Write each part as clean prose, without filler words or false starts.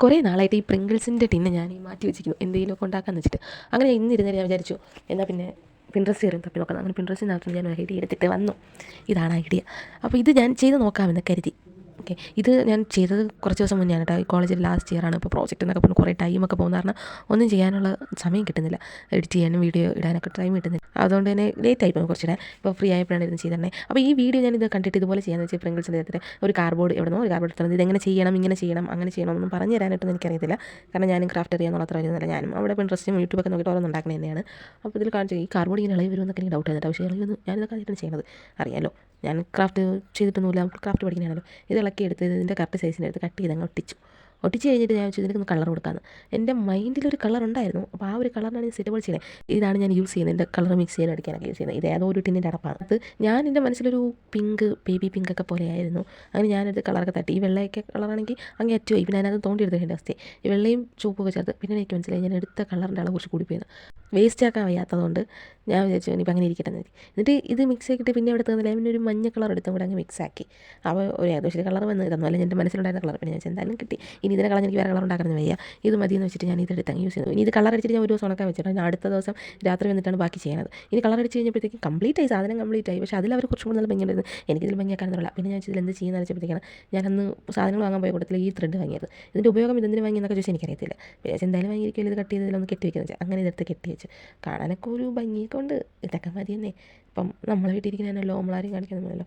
കുറേ നാളായിട്ട് ഈ പ്രിങ്കിൾസിൻ്റെ ടിന്ന് ഞാൻ ഈ മാറ്റി വെച്ചിരിക്കുന്നു എന്തെങ്കിലുമൊക്കെ ഉണ്ടാക്കാമെന്ന് വെച്ചിട്ട്. അങ്ങനെ ഇന്നിരുന്നേരം ഞാൻ വിചാരിച്ചു എന്നാൽ പിന്നെ പിൻട്രസ്റ്റ് കയറി തപ്പി നോക്കാം. അങ്ങനെ പിൻട്രസ്റ്റിനകത്ത് ഞാൻ ഒരു ഐഡിയ എടുത്തിട്ട് വന്നു. ഇതാണ് ഐഡിയ. അപ്പോൾ ഇത് ഞാൻ ചെയ്ത് നോക്കാമെന്ന് കരുതി. ഓക്കെ, ഇത് ഞാൻ ചെയ്തത് കുറച്ച് ദിവസം മുന്നേ ആണ് കേട്ടോ. ഈ കോളേജിൽ ലാസ്റ്റ് ഇയറാണ്. ഇപ്പോൾ പ്രോജക്റ്റ് എന്നൊക്കെ പറഞ്ഞ് കുറേ ടൈമൊക്കെ പോകുന്ന കാരണം ഒന്നും ചെയ്യാനുള്ള സമയം കിട്ടുന്നില്ല. എഡിറ്റ് ചെയ്യാനും വീഡിയോ ഇടാനൊക്കെ ടൈം കിട്ടുന്നില്ല. അതുകൊണ്ട് തന്നെ ലേറ്റ് ആയിപ്പോയി കുറച്ചിടെ. ഇപ്പോൾ ഫ്രീ ആയപ്പോഴാണ് ഇരുന്ന് ചെയ്തിട്ടുണ്ടേ. അപ്പോൾ ഈ വീഡിയോ ഞാനിത് കണ്ടിട്ട് ഇതുപോലെ ചെയ്യാമെന്ന് വെച്ചാൽ പ്രിങ്കിൾസിൻ്റെ നേരത്തെ ഒരു കാർഡ്ബോർഡ് എവിടെന്നോ ഒരു കാർഡ്ബോർഡ് എടുത്തത് ഇതെങ്ങനെ ചെയ്യണം, ഇങ്ങനെ ചെയ്യണം, അങ്ങനെ ചെയ്യണമെന്നൊന്നും പറഞ്ഞു തരാനായിട്ടൊന്നും എനിക്കറിയത്തില്ല. കാരണം ഞാനും ക്രാഫ്റ്റ് അറിയാമെന്നുള്ള അത്ര അറിയുന്നില്ല. ഞാനും അവിടെ പിൻട്രസ്റ്റും യൂട്യൂബൊക്കെ നോക്കിയിട്ട് ഓരോന്ന് ഉണ്ടാക്കുന്നത് തന്നെയാണ്. അപ്പോൾ ഇതിൽ കാണിച്ചു ഈ കാർഡ്ബോർഡ് ഇങ്ങനെ ഇളകി വരുമെന്നൊക്കെ എനിക്ക് ഡൗട്ട് ആയിരുന്നു. പക്ഷേ ഇളകിയൊന്നും ഞാനിതൊക്കെ ആദ്യമായിട്ടാണ് ചെയ്യുന്നത്. അറിയാമല്ലോ, ഞാൻ ക്രാഫ്റ്റ് ചെയ്തിട്ടൊന്നുമില്ല, ക്രാഫ്റ്റ് പഠിക്കുന്നതാണല്ലോ. ഇത് ഇളക്കി എടുത്ത് ഇതിൻ്റെ കറക്റ്റ് സൈസിൻ്റെ അടുത്ത് കട്ട് ചെയ്ത് അങ്ങ് ഒട്ടിച്ച് കഴിഞ്ഞിട്ട് ഞാൻ വെച്ചു ഇതിനൊന്ന് കളർ കൊടുക്കാമെന്ന്. എൻ്റെ മൈൻഡിലൊരു കളർ ഉണ്ടായിരുന്നു. അപ്പോൾ ആ ഒരു കളറിനാണ് ഞാൻ സെറ്റബിൾ ചെയ്യുന്നത്. ഇതാണ് ഞാൻ യൂസ് ചെയ്യുന്നത്. എൻ്റെ കളർ മിക്സ് ചെയ്യാൻ അടിക്കാനൊക്കെ യൂസ് ചെയ്യുന്നത്. ഇത് ഏതോ ഒരു ടിന്നിൻ്റെ അടപ്പാണ്. അത് ഞാൻ എൻ്റെ മനസ്സിലൊരു പിങ്ക്, ബേബി പിങ്ക് ഒക്കെ പോലെ ആയിരുന്നു. അങ്ങനെ ഞാനത് കളറൊക്കെ തട്ടി. ഈ വെള്ളയൊക്കെ കളറാണെങ്കിൽ അങ്ങ് അറ്റുപോയി. പിന്നെ അതിനകത്ത് തോണ്ടിയെടുത്തേണ്ട അവസ്ഥയെ ഈ വെള്ളയും ചുവപ്പൊക്കെ ചേർത്ത്. പിന്നെ എനിക്ക് മനസ്സിലായി ഞാൻ എടുത്ത കളറിൻ്റെ അളവ് കുറച്ച് കൂടിപ്പോയിരുന്നു. വേസ്റ്റ് ആക്കാൻ വയ്യാത്തതുകൊണ്ട് ഞാൻ വിചാരിച്ചു ഇനിയിപ്പോൾ അങ്ങനെ ഇരിക്കട്ടെ എന്ന്. എന്നിട്ട് ഇത് മിക്സ് ആക്കിയിട്ട് പിന്നെ അവിടെ തന്നില്ല. പിന്നെ ഒരു മഞ്ഞ കളർ എടുത്തും കൂടെ അങ്ങ് മിക്സ് ആക്കി. അപ്പോൾ ഒരു ഏകദേശം കളർ വന്ന് തന്നു. അല്ലെങ്കിൽ എൻ്റെ മനസ്സിലുണ്ടായിരുന്ന കളർ പിന്നെ ഞാൻ എന്തായാലും കിട്ടി. ഇനി ഇതിനെ കളഞ്ഞ് എനിക്ക് വേറെ കളർ ഉണ്ടാക്കുന്നത് വയ്യ. ഇത് മതിയെന്ന് വെച്ചിട്ട് ഞാൻ ഇതെടുത്ത് അങ്ങ് യൂസ് ചെയ്തു. ഇനി ഇത് കളർ അടിച്ചിട്ട് ഞാൻ ഒരു ദിവസം ഉണക്കാൻ വെച്ചിട്ട് ഞാൻ അടുത്ത ദിവസം രാത്രി വന്നിട്ടാണ് ബാക്കി ചെയ്യുന്നത്. ഇനി കളർ അടിച്ച് കഴിഞ്ഞപ്പോഴത്തേക്കും കംപ്ലീറ്റ് ആയി, സാധനം കംപ്ലീറ്റ് ആയി. പക്ഷേ അതിൽ അവർ കുറച്ചും കൂടി നല്ല ഭംഗിയുണ്ടായിരുന്നു. എനിക്കിതിൽ ഭംഗിയാക്കാനൊന്നുമില്ല. പിന്നെ ഞാൻ ഇതിൽ എന്ത് ചെയ്യുന്നത് വെച്ചപ്പോഴത്തേക്കാണ് ഞാനന്ന് സാധനങ്ങൾ വാങ്ങാൻ പോയ കൂട്ടത്തിൽ ഈ ത്രെഡ് വാങ്ങിയത്. ഇതിൻ്റെ ഉപയോഗം ഇതെന്തിന് വാങ്ങിയെന്നൊക്കെ ചോദിച്ചാൽ എനിക്കറിയത്തില്ല. പിന്നെ എന്തായാലും വാങ്ങിയിരിക്കില്ല, ഇത് കട്ട് ചെയ്തതിലൊന്ന് കെട്ടി വെക്കുന്നത് വെച്ചാൽ അങ്ങനെ ഇതെടുത്ത് കെട്ടി വെച്ച് കാണാനൊക്കെ ഒരു ഭംഗിയൊക്കെ ഉണ്ട്. ഇതൊക്കെ മതിയെന്നേ. ഇപ്പം നമ്മളെ വീട്ടിലിരിക്കുന്നതിനല്ലോ നമ്മളാരും കാണിക്കുന്നില്ലല്ലോ.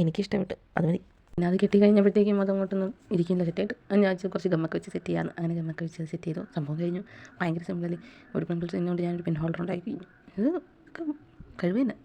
എനിക്കിഷ്ടപ്പെട്ടു, അത് മതി. പിന്നെ അത് കെട്ടി കഴിഞ്ഞപ്പോഴത്തേക്കും അതങ്ങോട്ടൊന്നും ഇരിക്കില്ല സെറ്റായിട്ട്. ഞാൻ കുറച്ച് ഗമ്മൊക്കെ വെച്ച് സെറ്റ് ചെയ്യാമെന്ന്. അങ്ങനെ ഗമ്മൊക്കെ വെച്ച് സെറ്റ് ചെയ്തു. സംഭവം കഴിഞ്ഞു. ഭയങ്കര സിമ്പിളല്ലേ. ഒരു പെൺപിൾസ് എന്നോട് ഞാനൊരു പെൻ ഹോൾഡർ ഉണ്ടാക്കി. ഇത് കഴിവ് തന്നെ.